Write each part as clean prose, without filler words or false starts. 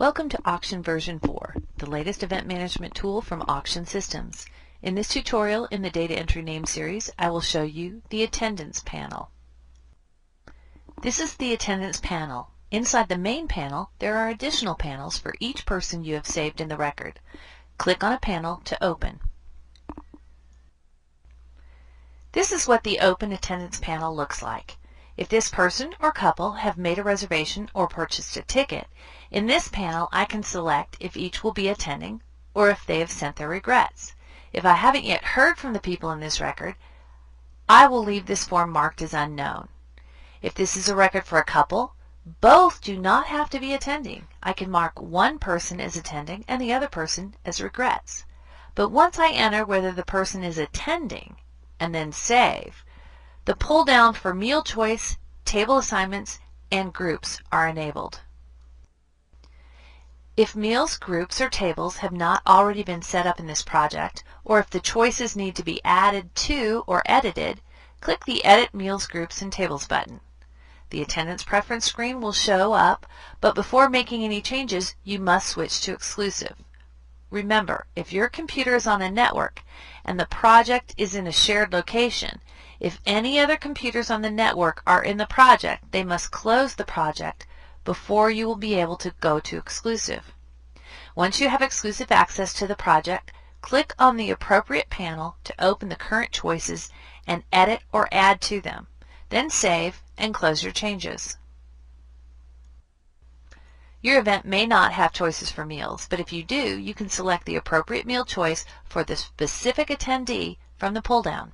Welcome to Auction version 4, the latest event management tool from Auction Systems. In this tutorial in the Data Entry Name series, I will show you the Attendance panel. This is the Attendance panel. Inside the main panel, there are additional panels for each person you have saved in the record. Click on a panel to open. This is what the Open Attendance panel looks like. If this person or couple have made a reservation or purchased a ticket, in this panel I can select if each will be attending or if they have sent their regrets. If I haven't yet heard from the people in this record, I will leave this form marked as unknown. If this is a record for a couple, both do not have to be attending. I can mark one person as attending and the other person as regrets. But once I enter whether the person is attending and then save, the pull down for meal choice, table assignments, and groups are enabled. If meals, groups, or tables have not already been set up in this project, or if the choices need to be added to or edited, click the Edit Meals, Groups, and Tables button. The attendance preference screen will show up, but before making any changes, you must switch to exclusive. Remember, if your computer is on a network and the project is in a shared location, if any other computers on the network are in the project, they must close the project before you will be able to go to exclusive. Once you have exclusive access to the project, click on the appropriate panel to open the current choices and edit or add to them. Then save and close your changes. Your event may not have choices for meals, but if you do, you can select the appropriate meal choice for the specific attendee from the pull-down.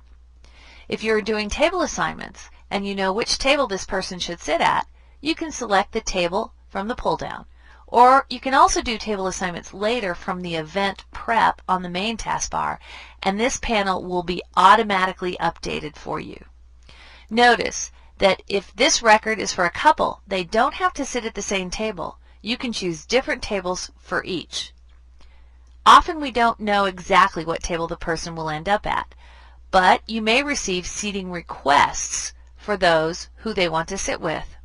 If you're doing table assignments and you know which table this person should sit at, you can select the table from the pull-down. Or you can also do table assignments later from the event prep on the main taskbar, and this panel will be automatically updated for you. Notice that if this record is for a couple, they don't have to sit at the same table. You can choose different tables for each. Often we don't know exactly what table the person will end up at, but you may receive seating requests for those who they want to sit with.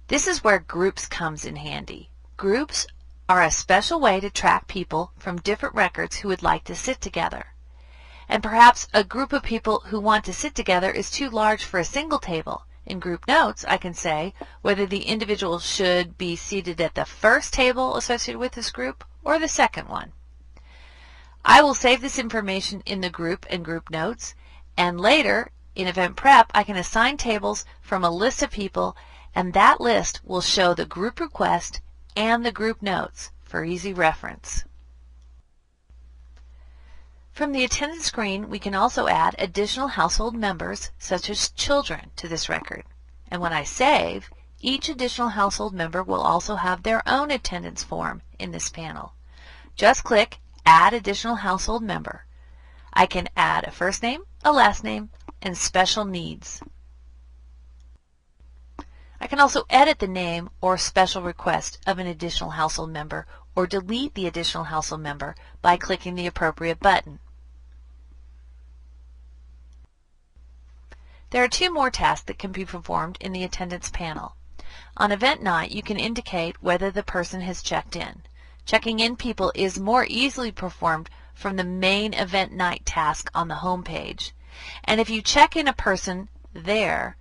This is where groups comes in handy. Groups are a special way to track people from different records who would like to sit together. And perhaps a group of people who want to sit together is too large for a single table. In group notes, I can say whether the individual should be seated at the first table associated with this group or the second one. I will save this information in the group and group notes, and later in event prep I can assign tables from a list of people, and that list will show the group request and the group notes for easy reference. From the attendance screen, we can also add additional household members, such as children, to this record. And when I save, each additional household member will also have their own attendance form in this panel. Just click Add Additional Household Member. I can add a first name, a last name, and special needs. I can also edit the name or special request of an additional household member or delete the additional household member by clicking the appropriate button. There are two more tasks that can be performed in the attendance panel. On event night, you can indicate whether the person has checked in. Checking in people is more easily performed from the main event night task on the home page. And if you check in a person there,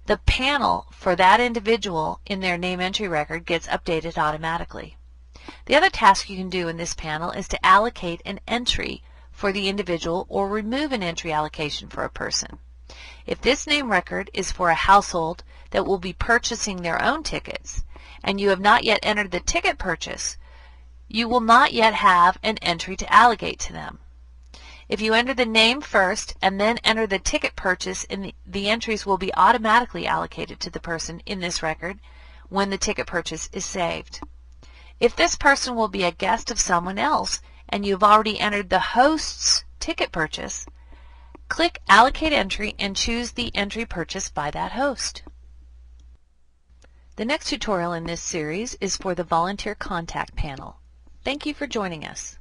the panel for that individual in their name entry record gets updated automatically. The other task you can do in this panel is to allocate an entry for the individual or remove an entry allocation for a person. If this name record is for a household that will be purchasing their own tickets, and you have not yet entered the ticket purchase, you will not yet have an entry to allocate to them. If you enter the name first and then enter the ticket purchase, the entries will be automatically allocated to the person in this record when the ticket purchase is saved. If this person will be a guest of someone else and you've already entered the host's ticket purchase, click Allocate Entry and choose the entry purchased by that host. The next tutorial in this series is for the Volunteer Contact panel. Thank you for joining us.